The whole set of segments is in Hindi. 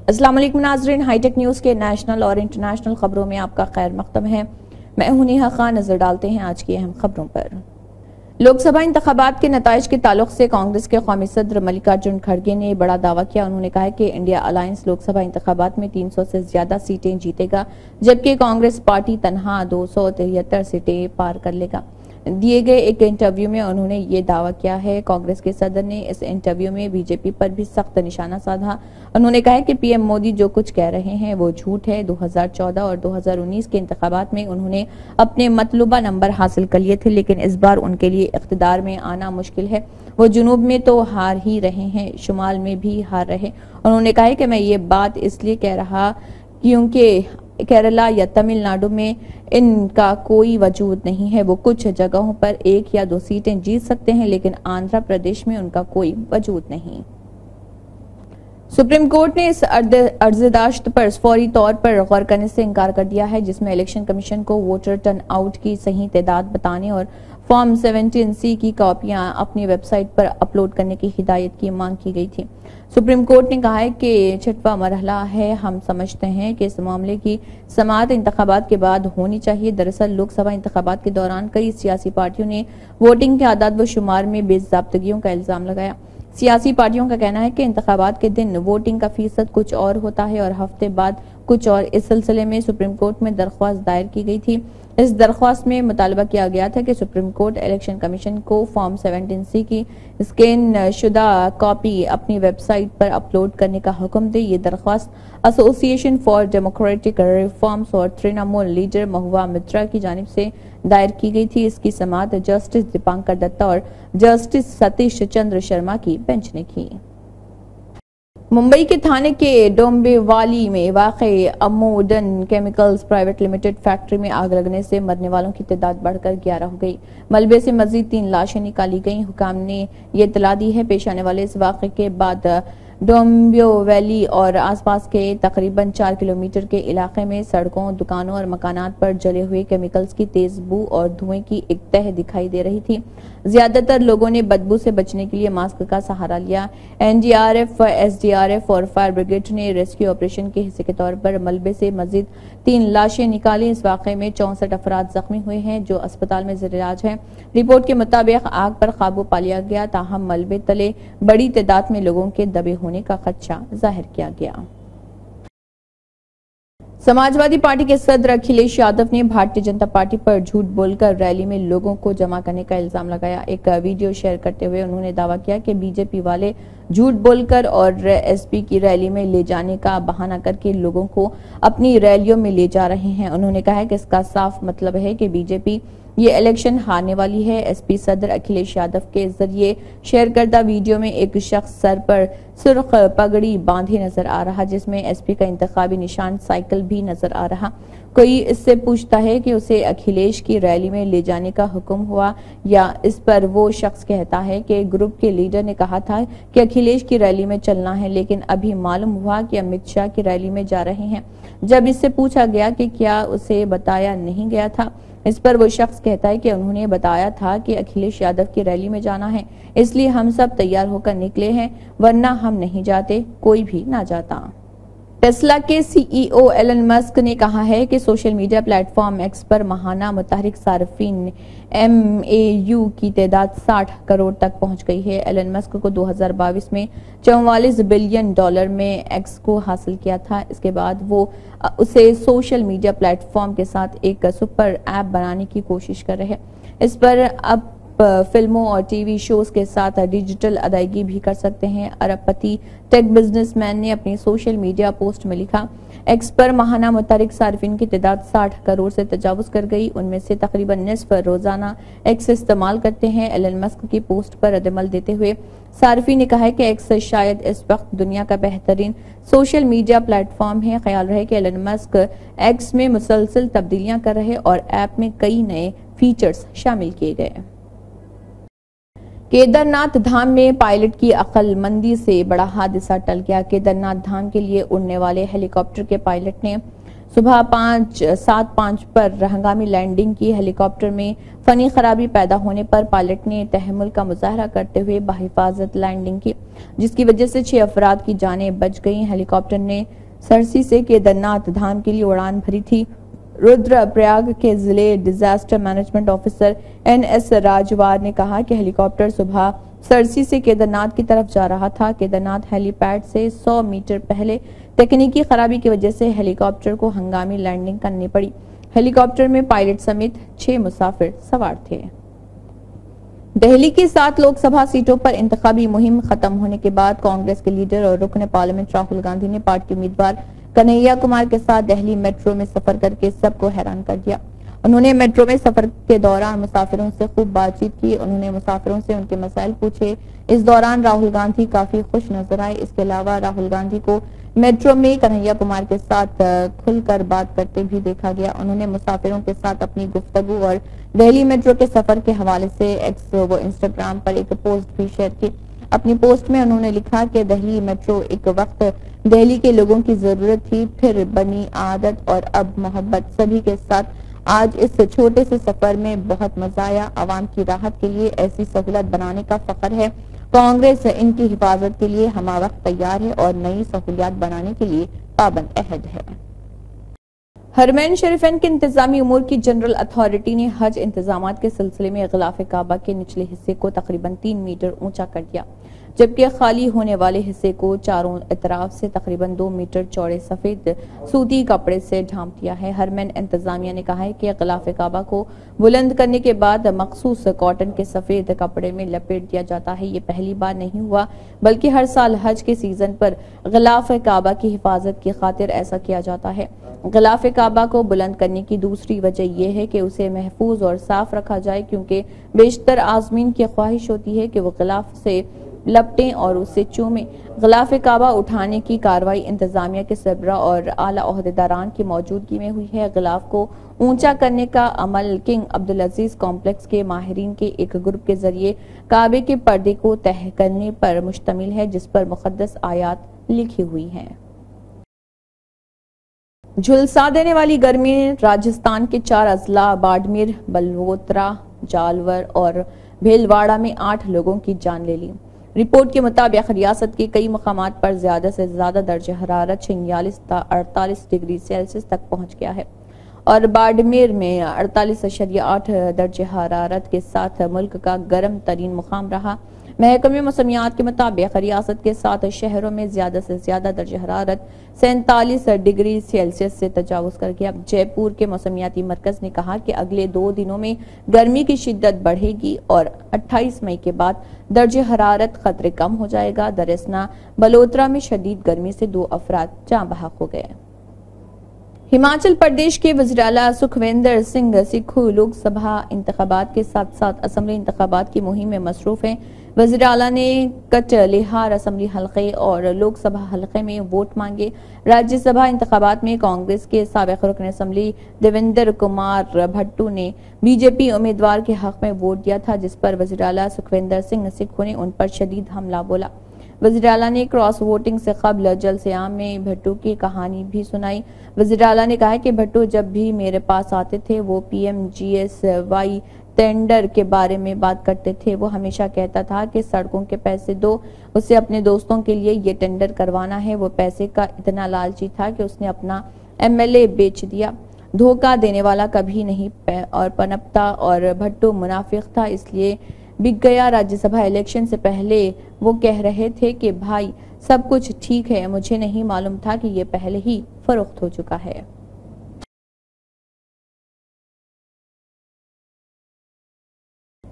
अस्सलाम वालेकुम नाज़रीन, हाईटेक न्यूज़ के नेशनल और इंटरनेशनल खबरों में आपका खैर मक़दम है। मैं हूं नेहा खान। नजर डालते हैं आज की अहम खबरों पर। लोकसभा इंतखाबात के नताइज के ताल्लुक से कांग्रेस के कौमी सदर मल्लिकार्जुन खड़गे ने बड़ा दावा किया। उन्होंने कहा कि इंडिया अलायंस लोकसभा इंतखाबात में 300 से ज्यादा सीटें जीतेगा, जबकि कांग्रेस पार्टी तनहा 273 सीटें पार कर लेगा। दिए गए एक इंटरव्यू में उन्होंने ये दावा किया है। कांग्रेस के सदर ने इस इंटरव्यू में बीजेपी पर भी सख्त निशाना साधा। उन्होंने कहा कि पीएम मोदी जो कुछ कह रहे हैं वो झूठ है। 2014 और 2019 के इंतखाबात में उन्होंने अपने मतलूबा नंबर हासिल कर लिए थे, लेकिन इस बार उनके लिए इख्तिदार में आना मुश्किल है। वो जुनूब में तो हार ही रहे हैं, शुमाल में भी हार रहे। उन्होंने कहा कि मैं ये बात इसलिए कह रहा क्योंकि केरला या तमिलनाडु में इनका कोई वजूद नहीं है। वो कुछ जगहों पर 1 या 2 सीटें जीत सकते हैं, लेकिन आंध्र प्रदेश में उनका कोई वजूद नहीं। सुप्रीम कोर्ट ने इस अर्जदाश्त पर फौरी तौर पर गौर करने से इनकार कर दिया है, जिसमें इलेक्शन कमीशन को वोटर टर्न आउट की सही तादाद बताने और फॉर्म 17C की कॉपियां अपनी वेबसाइट पर अपलोड करने की हिदायत की मांग की गई थी। सुप्रीम कोर्ट ने कहा है कि छठवां मरहला है। हम समझते हैं कि इस मामले की समाअत इंतखाबात के बाद होनी चाहिए। दरअसल लोकसभा इंतखाबात के दौरान कई सियासी पार्टियों ने वोटिंग के आदाद व शुमार में बेज़ाब्तगियों का इल्जाम लगाया। सियासी पार्टियों का कहना है कि इंतखाबात के दिन वोटिंग का फीसद कुछ और होता है और हफ्ते बाद कुछ और। इस सिलसिले में सुप्रीम कोर्ट में दरख्वास्त दायर की गई थी। इस दरख्वास्त में मुतालबा किया गया था कि सुप्रीम कोर्ट इलेक्शन कमीशन को फॉर्म 17C की स्कैन शुदा कॉपी अपनी वेबसाइट पर अपलोड करने का हुक्म दे। ये दरख्वास्त एसोसिएशन फॉर डेमोक्रेटिक रिफॉर्म्स और तृणमूल लीडर महुआ मित्रा की जानिब से दायर की गई थी। इसकी समाअत जस्टिस दीपांकर दत्ता और जस्टिस सतीश चंद्र शर्मा की बेंच ने की। मुंबई के थाने के डोंबिवली में वाक़ई अमोडन केमिकल्स प्राइवेट लिमिटेड फैक्ट्री में आग लगने से मरने वालों की तादाद बढ़कर 11 हो गई। मलबे से मजीद 3 लाशें निकाली गईं। हुकाम ने ये इत्तला दी है। पेश आने वाले इस वाक़े के बाद डोंबिवली और आसपास के तकरीबन 4 किलोमीटर के इलाके में सड़कों, दुकानों और मकानात पर जले हुए केमिकल्स की तेज बू और धुएं की एक तह दिखाई दे रही थी। ज्यादातर लोगों ने बदबू से बचने के लिए मास्क का सहारा लिया। एनडीआरएफ, एसडीआरएफ और फायर ब्रिगेड ने रेस्क्यू ऑपरेशन के हिस्से के तौर पर मलबे से मजीद 3 लाशें निकाली। इस वाक़े में 64 अफराद जख्मी हुए हैं जो अस्पताल में ज़ेर इलाज हैं। रिपोर्ट के मुताबिक आग पर काबू पा लिया गया, ताहम मलबे तले बड़ी तादाद में लोगों के दबे होने का खदशा जाहिर किया गया। समाजवादी पार्टी के सदर अखिलेश यादव ने भारतीय जनता पार्टी पर झूठ बोलकर रैली में लोगों को जमा करने का इल्जाम लगाया। एक वीडियो शेयर करते हुए उन्होंने दावा किया कि बीजेपी वाले झूठ बोलकर और एसपी की रैली में ले जाने का बहाना करके लोगों को अपनी रैलियों में ले जा रहे हैं। उन्होंने कहा कि इसका साफ मतलब है कि बीजेपी ये इलेक्शन हारने वाली है। एसपी सदर अखिलेश यादव के जरिए शेयर करदा वीडियो में एक शख्स सर पर सुर्ख पगड़ी बांधे नजर आ रहा, जिसमें एसपी का इंतखाबी निशान साइकिल भी नजर आ रहा। कोई इससे पूछता है कि उसे अखिलेश की रैली में ले जाने का हुक्म हुआ या इस पर वो शख्स कहता है कि ग्रुप के लीडर ने कहा था कि अखिलेश की रैली में चलना है, लेकिन अभी मालूम हुआ कि अमित शाह की रैली में जा रहे हैं। जब इससे पूछा गया कि क्या उसे बताया नहीं गया था, इस पर वो शख्स कहता है कि उन्होंने बताया था कि अखिलेश यादव की रैली में जाना है, इसलिए हम सब तैयार होकर निकले हैं, वरना हम नहीं जाते, कोई भी ना जाता। टेस्ला के सीईओ एलन मस्क ने कहा है कि सोशल मीडिया प्लेटफॉर्म एक्स पर माहाना मुतहरिक सार्फिन MAU की तादाद 60 करोड़ तक पहुंच गई है। एलन मस्क को 2022 में $44 बिलियन में एक्स को हासिल किया था। इसके बाद वो उसे सोशल मीडिया प्लेटफॉर्म के साथ एक सुपर ऐप बनाने की कोशिश कर रहे हैं। इस पर अब फिल्मों और टीवी शोज के साथ डिजिटल अदायगी भी कर सकते हैं। अरबपति टेक बिजनेसमैन ने अपनी सोशल मीडिया पोस्ट में लिखा, एक्स पर माहाना मुतारिक सार्फिन की तादाद 60 करोड़ से तजावुज कर गई। उनमें से तकरीबन निस्फ रोजाना एक्स इस्तेमाल करते हैं। एलन मस्क की पोस्ट पर रद्दमल देते हुए सार्फी ने कहा है कि एक्स शायद इस वक्त दुनिया का बेहतरीन सोशल मीडिया प्लेटफॉर्म है। ख्याल रहे कि एलन मस्क एक्स में मुसलसल तब्दीलियां कर रहे और ऐप में कई नए फीचर्स शामिल किए गए। केदारनाथ धाम में पायलट की अक्लमंदी से बड़ा हादसा टल गया। केदारनाथ धाम के लिए उड़ने वाले हेलीकॉप्टर के पायलट ने सुबह 5:05 पर हंगामी लैंडिंग की। हेलीकॉप्टर में फनी खराबी पैदा होने पर पायलट ने तहम्मुल का मुजाहरा करते हुए बाहिफाजत लैंडिंग की, जिसकी वजह से 6 अफराद की जानें बच गईं। हेलीकॉप्टर ने सरसी से केदारनाथ धाम के लिए उड़ान भरी थी। रुद्रप्रयाग के जिले डिजास्टर मैनेजमेंट ऑफिसर NS राजवार ने कहा कि हेलीकॉप्टर सुबह सरसी से केदारनाथ की तरफ जा रहा था। केदारनाथ हेलीपैड से 100 मीटर पहले तकनीकी खराबी की वजह से हेलीकॉप्टर को हंगामी लैंडिंग करनी पड़ी। हेलीकॉप्टर में पायलट समेत 6 मुसाफिर सवार थे। दिल्ली की 7 लोकसभा सीटों पर इंतखाबी मुहिम खत्म होने के बाद कांग्रेस के लीडर और रुकन पार्लियामेंट राहुल गांधी ने पार्टी उम्मीदवार कन्हैया कुमार के साथ दिल्ली मेट्रो में सफर करके सबको हैरान कर दिया। उन्होंने मेट्रो में सफर के दौरान मुसाफिरों से खूब बातचीत की। उन्होंने मुसाफिरों से उनके मसाइल पूछे। इस दौरान राहुल गांधी काफी खुश नजर आए। इसके अलावा राहुल गांधी को मेट्रो में कन्हैया कुमार के साथ खुलकर बात करते भी देखा गया। उन्होंने मुसाफिरों के साथ अपनी गुफ्तगू और दिल्ली मेट्रो के सफर के हवाले से एक्स व इंस्टाग्राम पर एक पोस्ट भी शेयर की। अपनी पोस्ट में उन्होंने लिखा कि दिल्ली मेट्रो एक वक्त दिल्ली के लोगों की जरूरत थी, फिर बनी आदत और अब मोहब्बत। सभी के साथ आज इस छोटे से सफर में बहुत मजा आया। आवाम की राहत के लिए ऐसी सहूलत बनाने का फख्र है। कांग्रेस इनकी हिफाजत के लिए हमावक्त तैयार है और नई सहूलियात बनाने के लिए पाबंद अहद है। हरमैन शरीफैन के इंतजामी उमूर की जनरल अथॉरिटी ने हज इंतजामात के सिलसिले में गिलाफ काबा के निचले हिस्से को तकरीबन 3 मीटर ऊंचा कर दिया, जबकि खाली होने वाले हिस्से को चारों इतराफ से तकरीबन 2 मीटर चौड़े सफेद सूती कपड़े से ढांप दिया है। हरमैन इंतजामिया ने कहा है कि गिलाफ काबा को बुलंद करने के बाद मखसूस कॉटन के सफेद कपड़े में लपेट दिया जाता है। ये पहली बार नहीं हुआ, बल्कि हर साल हज के सीजन पर गिलाफ काबा की हिफाजत की खातिर ऐसा किया जाता है। गिलाफ काबा को बुलंद करने की दूसरी वजह यह है कि उसे महफूज और साफ रखा जाए, क्योंकि बेशतर आज़मीन की ख्वाहिश होती है कि वो गिलाफ से लपटें और उसे चूमें। गिलाफ काबा उठाने की कार्रवाई इंतजामिया के सरबरा और आला ओहदेदारान की मौजूदगी में हुई है। गिलाफ को ऊंचा करने का अमल किंग अब्दुल अजीज कॉम्प्लेक्स के माहिरीन के एक ग्रुप के जरिए काबे के पर्दे को तह करने पर मुश्तमिल है, जिस पर मुक़द्दस आयात लिखी हुई हैं। झुलसा देने वाली गर्मी ने राजस्थान के 4 अजला बाड़मेर, बलवोत्रा, जालवर और भीलवाड़ा में 8 लोगों की जान ले ली। रिपोर्ट के मुताबिक रियासत के कई मकामात पर ज्यादा से ज्यादा दर्ज हरारत 46 था 48 डिग्री सेल्सियस तक पहुंच गया है और बाड़मेर में 48.8 दर्ज हरारत के साथ मुल्क का गर्म तरीन मुकाम रहा। महकमे मौसमियात के मुताबिक रियासत के 7 शहरों में ज्यादा से ज्यादा दर्ज हरारत 47 डिग्री सेल्सियस से तजावुज कर गया। जयपुर के मौसमियाती मरकज ने कहा कि अगले 2 दिनों में गर्मी की शिद्दत बढ़ेगी और 28 मई के बाद दर्ज हरारत खतरे कम हो जाएगा। दरअसल बलोत्रा में शदीद गर्मी से 2 अफराद जाँ बहक हो गए। हिमाचल प्रदेश के वज़ीर आला सुखविंदर सिंह सुक्खू लोकसभा इंतखाबात के साथ साथ असम्बली इंतखाबात की मुहिम में मसरूफ हैं। वज़ीर आला ने कटलिहार असम्बली हलके और लोकसभा हलके में वोट मांगे। राज्यसभा इंतखाबात में कांग्रेस के साबिक़ रुकन असम्बली देवेंद्र कुमार भट्टू ने बीजेपी उम्मीदवार के हक में वोट दिया था, जिस पर वज़ीर आला सुखविंदर सिंह सुक्खू ने उन पर शदीद हमला बोला। वज़ीर आला ने क्रॉस वोटिंग से कबल जलसे-आम में भट्टू की कहानी भी सुनाई। वज़ीर आला ने कहा कि भट्टू जब भी मेरे पास आते थे वो PMGSY टेंडर के बारे में बात करते थे। वो हमेशा कहता था कि सड़कों के पैसे दो, उसे अपने दोस्तों के लिए ये टेंडर करवाना है। वो पैसे का इतना लालची था कि उसने अपना MLA बेच दिया। धोखा देने वाला कभी नहीं और पनपता और भट्टू मुनाफिक था, इसलिए बिक गया। राज्यसभा इलेक्शन से पहले वो कह रहे थे कि भाई सब कुछ ठीक है, मुझे नहीं मालूम था कि ये पहले ही फरोख्त हो चुका है।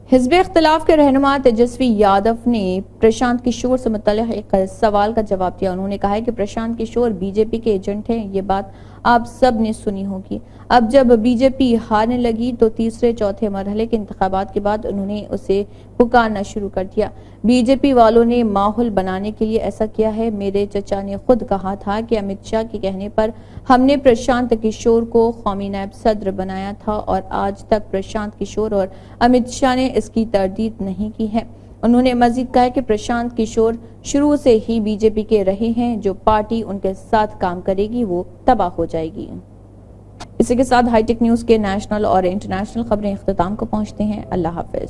हिज़्ब इख्तिलाफ के रहनुमा तेजस्वी यादव ने प्रशांत किशोर से मुतल्लिक़ एक सवाल का जवाब दिया। उन्होंने कहा है कि प्रशांत किशोर बीजेपी के एजेंट हैं। ये बात आप सब ने सुनी होगी। अब जब बीजेपी हारने लगी तो तीसरे चौथे मरहले के इंतखाबात के बाद उन्होंने उसे पुकारना शुरू कर दिया। बीजेपी वालों ने माहौल बनाने के लिए ऐसा किया है। मेरे चचा ने खुद कहा था कि अमित शाह के कहने पर हमने प्रशांत किशोर को कौमी नायब सदर बनाया था और आज तक प्रशांत किशोर और अमित शाह ने इसकी तरदीद नहीं की है। उन्होंने मजीद कहा कि प्रशांत किशोर शुरू से ही बीजेपी के रहे हैं। जो पार्टी उनके साथ काम करेगी वो तबाह हो जाएगी। इसी के साथ हाईटेक न्यूज़ के नेशनल और इंटरनेशनल खबरें इख्तिताम को पहुँचते हैं। अल्लाह हाफिज।